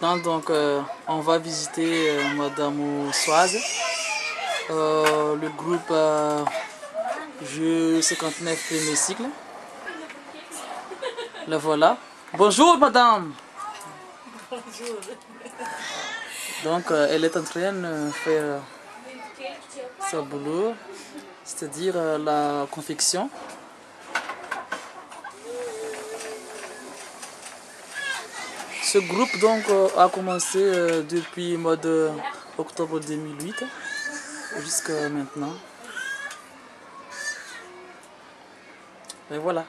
Donc, on va visiter Madame Soise, le groupe Jeu 59 premier cycle. La voilà. Bonjour madame. Bonjour. Donc elle est en train de faire sa boulot, c'est-à-dire la confection. Ce groupe donc a commencé depuis le mois d'octobre 2008 jusqu'à maintenant. Et voilà.